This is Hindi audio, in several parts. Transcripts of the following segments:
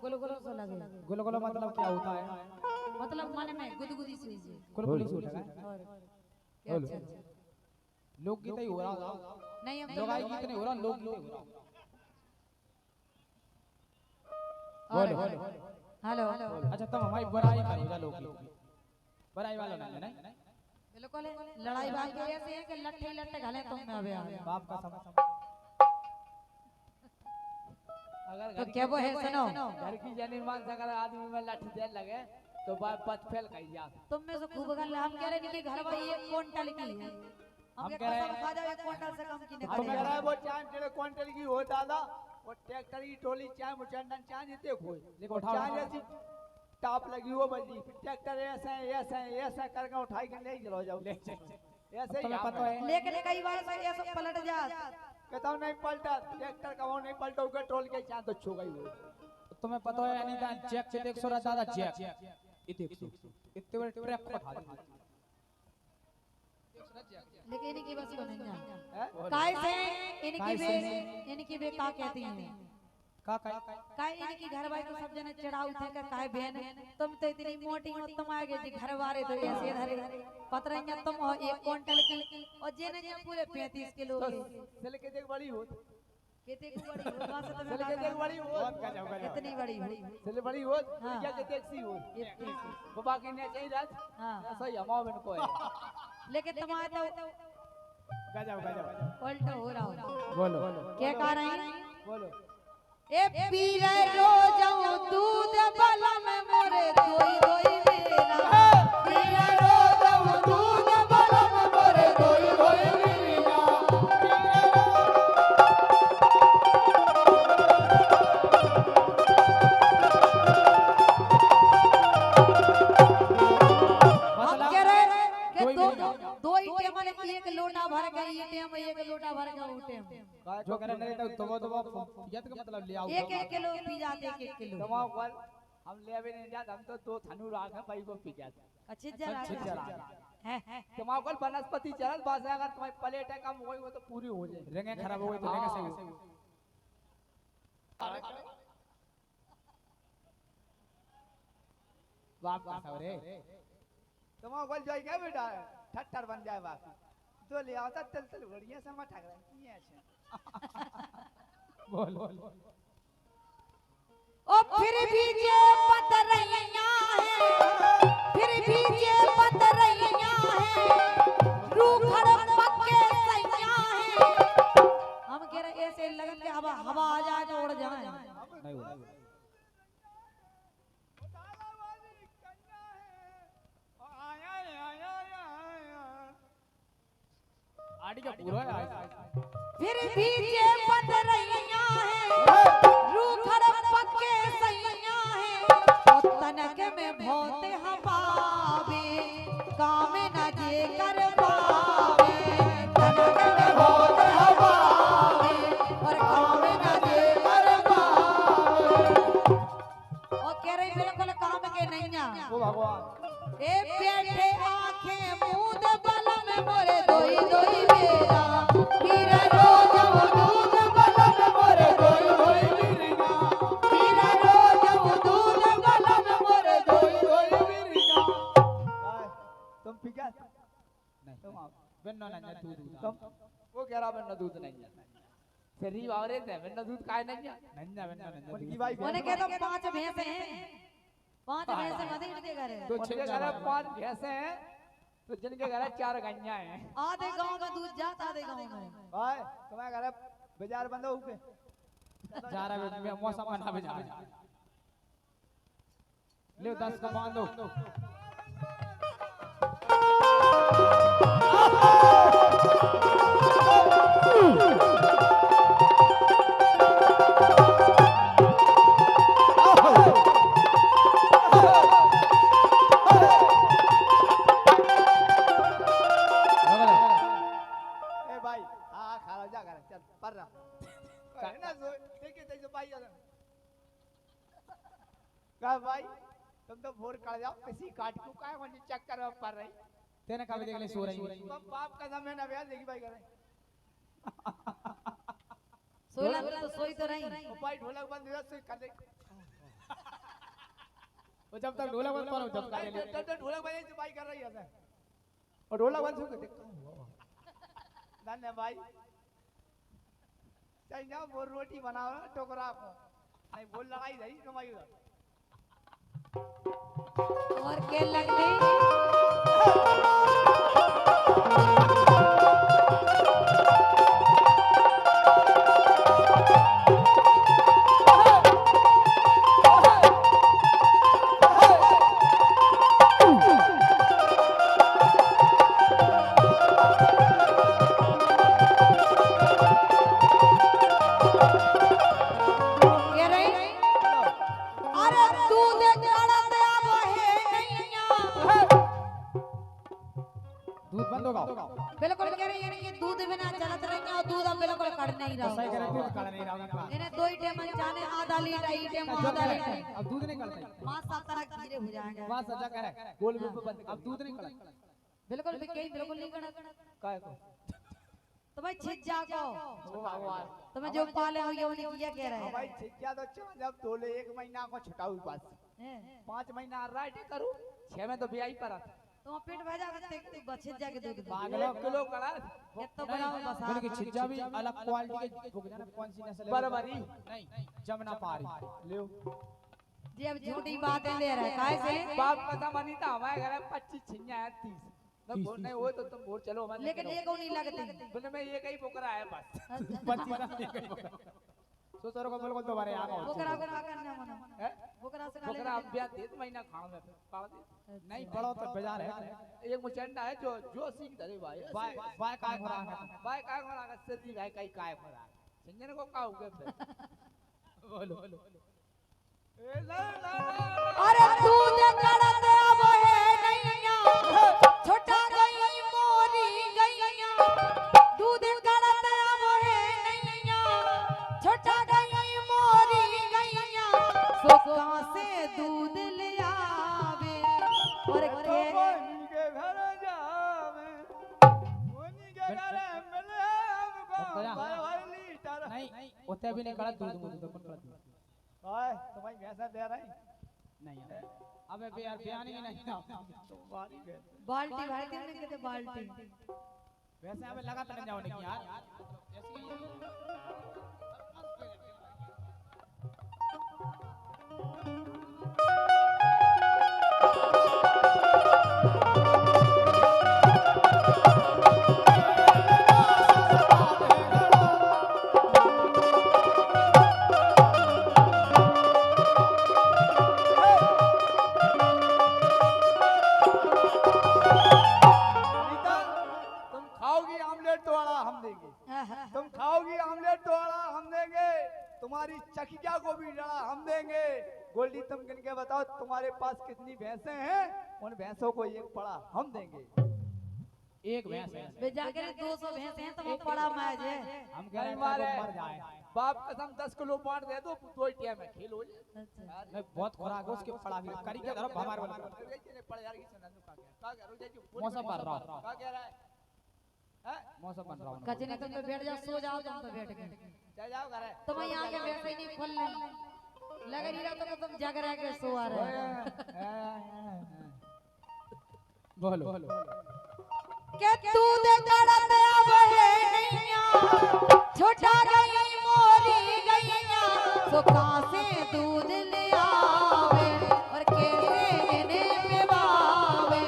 गुलगुलो सा लगे। गुलगुलो मतलब क्या होता है? मतलब मन में गुदगुदी सी हुई। गुलगुली सी होता है। और क्या अच्छा लोकगीत ही हो रहा होगा। नहीं हम लोगाई गीत नहीं हो रहा, लोकगीत हो रहा। बोलो हेलो अच्छा तुम हमारी बुराई करो जा लोकगीत की। बुराई वाला नहीं बिल्कुल लड़ाई बात के ऐसे है कि लट्ठे लट्ठे घाले तुम में अबे बाप का सम अगर तो क्या वो है सुनो घर की जनीमान से अगर आदमी में लाठी दे लगे तो बाप पथ फेल कही जा। तुम में से खूब गल हम कह रहे हैं कि घर भाई 1 क्विंटल की है। हम कह रहे हैं खा जाओ 1 क्विंटल से कम की नहीं हम कह रहे हैं करेगा। वो 4 क्विंटल की हो दादा वो ट्रैक्टर की ट्रॉली चाय मुचंडन चाय देखो देखो उठाओ चाय जैसी टाप लगी हो बजी ट्रैक्टर ऐसा करके उठाई के ले चलो जाओ ऐसे तुम्हें पता है लेकिन कई बार से ऐसा पलट जात कहता हूं नहीं पलटा ट्रैक्टर का वो नहीं पलटा उनका ट्रॉली के चाय तो छू गई वो। तुम्हें पता है यानी का जैक से 100 ज्यादा जैक इतने 100 इतने बड़े ट्रैक को उठा दे। लेकिन इनकी बस को नहीं जान काय से इनकी वे का कहती हैं का काय इनकी घर वाले तो सब जने चढ़ाऊ थे का काय बहन तुम तो इतनी मोटी हो तुम आगे जी घर वाले तो ऐसे धरे पतरंगा तुम हो 1 क्विंटल की और जेने जे पूरे 35 किलो के चल के देख बड़ी हो कितने की बड़ी हो वहां से चल तुम्हें के देख बड़ी हो इतनी बड़ी हो चल बड़ी हो हाँ। क्या के टैक्सी हो इतनी सी। बाबा के ने चाहिए रात हां सही हमाओ बन को है लेकिन तुम्हारा तो गजब उल्टा हो रहा हो बोलो क्या कह रहे हैं बोलो ए पीरे रोजऊ दूध बलम मोरे दोई दोई मेरा पीरे रोजऊ दूध बलम मोरे दोई दोई मेरा मतलब कह रहे कि कोई दो भी नहीं। दो ही टेम में 1 लोटा भर के ये टेम 1 लोटा भर के वो टेम जो कह रहे नहीं तो दबो यत का मतलब ले आओ 1 किलो पी जाते 1 किलो तमाम कल हम ले भी नहीं जाते हम तो 2 थनू राख है भाई को पी जाते अच्छी जरा है तमाम कल वनस्पति चल बस अगर तुम्हारी प्लेट है कम होई वो तो पूरी हो जाए रेंगे खराब हो गई तो रेंगे सही हो। बाप का सवरे तमाम कल जाई क्या बेटा ठट्टर बन जाए बाकी तो ले आता तल तल बढ़िया से मत ठग रहा है बोल ओ फिर भी जे पतरैया है फिर भी जे पतरैया है रूखड़ पक्के सैया है हम कह रहे ऐसे लगन के हवा हवा आ जाए तो उड़ जाए नहीं हो आड़ी का पूरा है फिर भी जे पतरैया है रूखड़ पक्के सैया है ओ तनक में भौते हवावे काम न जे कर पावे तनक में भौते हवावे और काम न जे कर पावे और कह रहे बिल्कुल काम के नहीं आ ओ भगवान ए बैठे आंखें मूंद बलम मोरे दोई दोई मेरा हीरा रोजऊ दूध बलम मोरे दोई दोई मेरा हीरा रोजऊ दूध बलम मोरे दोई दोई तुम पी क्या नहीं तुम आओ बिन्नो ना दूध तुम वो कह रहा बिन्ना दूध नहीं है शरीर आवरे थे बिन्ना दूध काय नहीं है नन्ना बिन्नो उनकी भाई उन्हें कह दो 5 भैंसे हैं 5 भैंसे मत इनके घर है तो जिनके घर 5 भैंसे हैं तो जिनके घर 4 गैया हैं आधे गांव का दूध जाता आधे गांव में भाई तुम्हारे घर बाजार बंद हो के जा रहा है मौसम बना भी जा रहा ले 10 का बांधो ए भाई हां खा लो जा घर चल पर रहा है ना जो देखिए तेज भाई का भाई तुम तो भोर काट जाओ किसी काट को काय मुझे चक्कर में पड़ रही तेने कभी देख ले सो रही तुम बाप का समय ना ब्याह देखी भाई करे सोला तो सोई तो रही भाई ढोलक बंद हो से कर दे वो जब तक ढोलक बंद करो जब का ढोलक बजाई तो भाई कर रही है और ढोलक बंद सुन धन्य भाई चाहिए जाओ वो रोटी बनाओ टोकरा को नहीं बोल लगाई रही कमाई और के लग गई ये रही अरे दूध कड़त अब है नैया दूध बंद होगा बिल्कुल कह रही है कि दूध बिना चलत रही और दूध अब बिल्कुल कड़ नहीं सही कह रहा रहे दूध काढ़ा नहीं रहा इन्हें दो ही टाइम जाने आधा लीटर ही टाइम आधा लीटर अब दूध नहीं कड़ता मां सात तरह धीरे हो जाएगा बात सजा करे गोल गोल बंद अब दूध नहीं कड़ता बिल्कुल भी कहीं बिल्कुल नहीं कड़ा काय को तो भाई छिज्जा को ओ भगवान तुम्हें जो पाले हो ये उन्हें किया कह रहे भाई हैं छिक्या तो चल जब तोले 1 महीना को छुटाऊ पास 5 महीना राइट करूं 6 में तो ब्याही पर आता तुम पेट भेजा करते छिज्जा के दूध पागल 1 किलो कड़ा तो बनाओ बस मैंने कि छिज्जा भी अलग क्वालिटी के भूख जाना कौन सी नस्ल है बरबरी नहीं जमुना पारी ले जी अब झूठी बातें ले रहे हैं काहे से बाप कसम अनीता हमारे घर में 25 छिन्या है 30 तब बोल नहीं वो तो तुम बोल चलो हमारे लेकिन ये को नहीं लगती बोले मैं ये कहीं बोकरा है बस 25 तो सर को बिल्कुल दोबारा आ गया बोकरा को का करना मनो हैं बोकरा से बोकरा अब ब्याह 3 महीना खाओ में पाव दे नहीं बड़ो तो बाजार है एक मुचंडा है जो सिंह धरे भाई बाय बाय का हो रहा है भाई काय कोना का सदी भाई कई काय कोना संजन को काऊ के बोलो ए ना ना अरे दूध कड़त अब है नैया छोटा गई मोरी गैया दूध कड़त अब है नैया छोटा गई मोरी गैया सुका से दूध ले आवे और के मोनी के घर जावे मोनी के घर मिले हमको भाई लीटर नहीं ओते भी नहीं कड़ा दूध मुझे तो कौन कड़ा दूध ओए तुम्हारी भैंसा दे रही नहीं अबे बे यार बयानी ही नहीं तुम्हारी भैंस बाल्टी भर के हमने कहते बाल्टी वैसे हमें लगा तो नहीं जाओ नहीं यार ऐसी अनीता तुम खाओगी आमलेट तो वाला हम देंगे तुम खाओगी आमलेट तो वाला हम देंगे तुम्हारी चकिया को भी जड़ा हम देंगे गोल्डी तुम गिन के बताओ तुम्हारे पास कितनी भैंसें हैं उन भैंसों को एक पड़ा हम देंगे एक भैंस है वे जाके 200 भैंस हैं तो वो पड़ा मैच है हम कह रहे हैं मारे कि वो मर जाए बाप कसम 10 किलो बांट दे दो दो ही टाइम में खेल हो जाए अच्छा नहीं बहुत खुराक है उसके पड़ा भी करी के धरो हमारे वाला मौसम बन रहा क्या कह रहा है हैं मौसम बन रहा कचने तुम तो बैठ जाओ सो जाओ तुम तो बैठ गए चल जाओ घर तुम यहाँ के बैठ ही नहीं खोल ले लग नहीं रहा तो तुम जग रह के सो आ रहे हो बोलो के दूध कड़त अब है नैया छोटा गई मोरी गैया सुका से दूध ले आवे और कैसे इन्हें पिवावे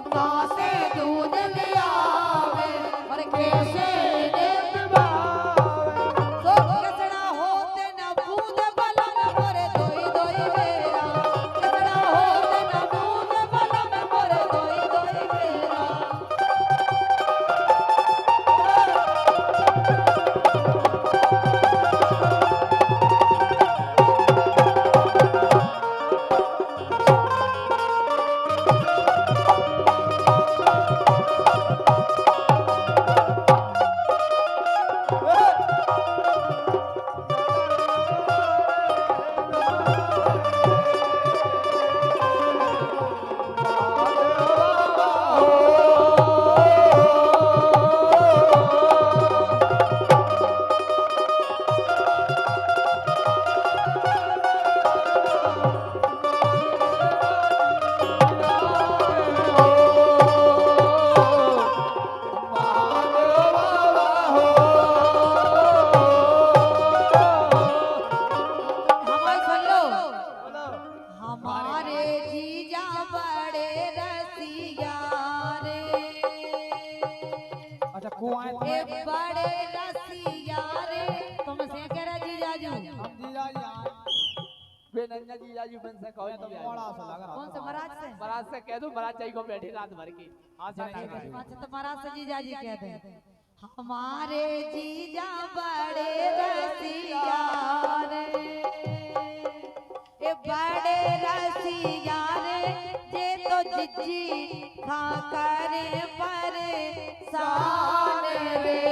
कहाँ से दूध ले आवे और कैसे इन्हें पिवावे सो कसड़ा होते न बूंद बलन मोरे दोई दोई बेरा कसड़ा होते न बूंद बलन मोरे दोई दोई बेरा ए बड़े रसिया रे तुमसे कह रहा जीजाजू हम जीजा यार बेनन्या जीजाजी बन से कहो तो बड़ा सा लग रहा कौन से महाराज से महाराज से कह दो महाराज चाहिए को बैठे रात भर की आज नहीं करेंगे। अच्छा तो महाराज से जीजाजी कह दे हमारे जीजा बड़े रसिया रे ए बड़े रसिया रे जे तो जिज्जी खा करे परेशान रे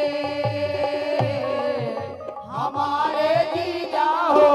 हमारे जीजा हो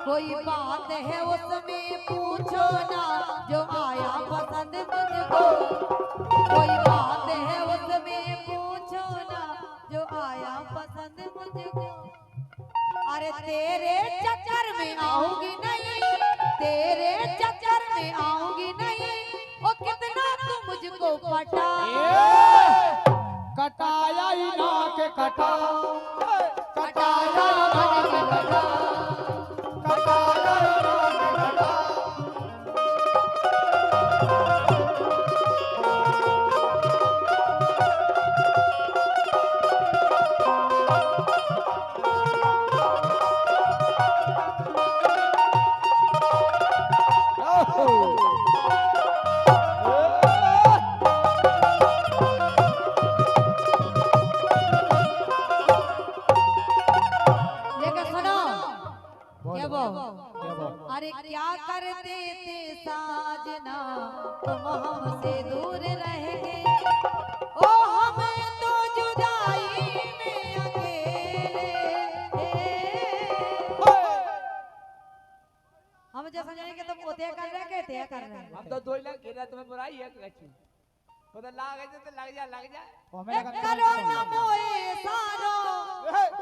कोई बात है उसमें पूछो ना जो आया पसंद मुझको कोई बात है उसमें पूछो ना जो आया पसंद मुझको अरे तेरे चक्कर में आऊंगी नहीं तेरे चक्कर में आऊंगी नहीं ओ कितना तू मुझको पटा कटाया ही ना के कटा कटाया मन के कटा कटाया ही ना के कटा लेकिन सुनो क्या वो क्या वो? अरे क्या करते थे साजना तुम हमसे दूर रह गए ओ हमें तो जुदाई में अकेले हम जैसा जानेंगे तुम पोते कर रहे कहते हैं कर रहे हम तो 2 लाख घेरा तुम्हें बुराई है कछु तो लाग है तो लग जा वो हमें लगा करो न मोए सारो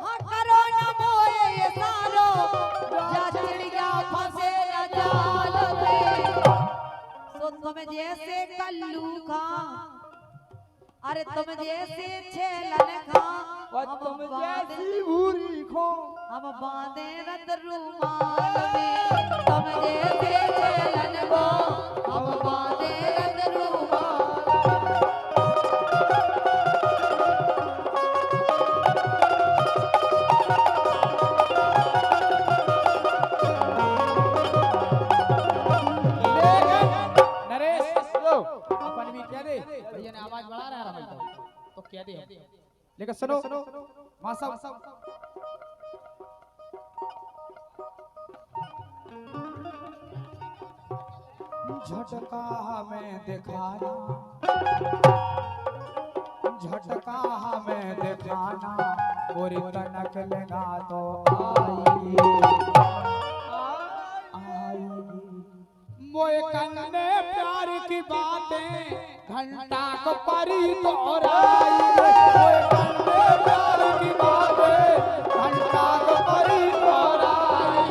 हाँ करो न मोए सारो जा चिड़िया फंसे न जाल में सो तुम जैसे कल्लू खा अरे तुम जैसे छेलन खा और तुम जैसी भूरी खो हम बांधे रत रुमाल में तुम जैसे छेलन खा हम बांधे रत रुमाल नरेश अपन भी कह दे भैया ने आवाज बढ़ा रहा है तो कह दे लेकिन सुनो मासा झटका हमें दिखाना झटका हमें दिखाना पूरी तनक लगा तो आएगी मोए कन्ने प्यार की बातें घंटा को परी तोराई मोए कन्ने प्यार की बातें घंटा को परी तोराई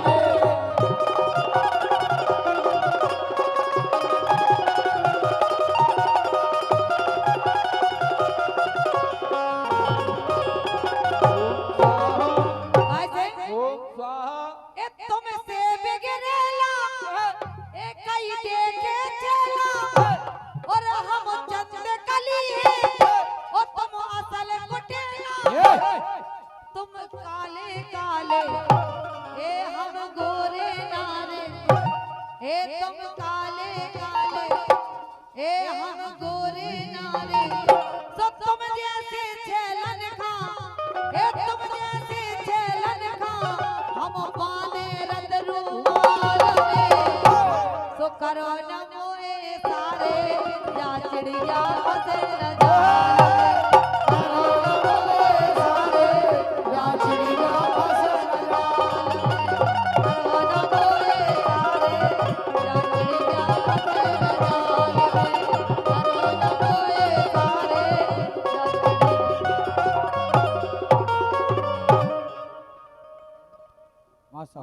ऐसे ओम स्वाहा ए तुम से बिगड़ेला ए कई देखे चला और हम चंद कली है और तुम असल कुटेला तुम काले काले ए हम गोरे नारे जा फसे न जाल परवाना बोले सारे रांझणी जा फसे न जाल परवाना बोले सारे रांझणी माशा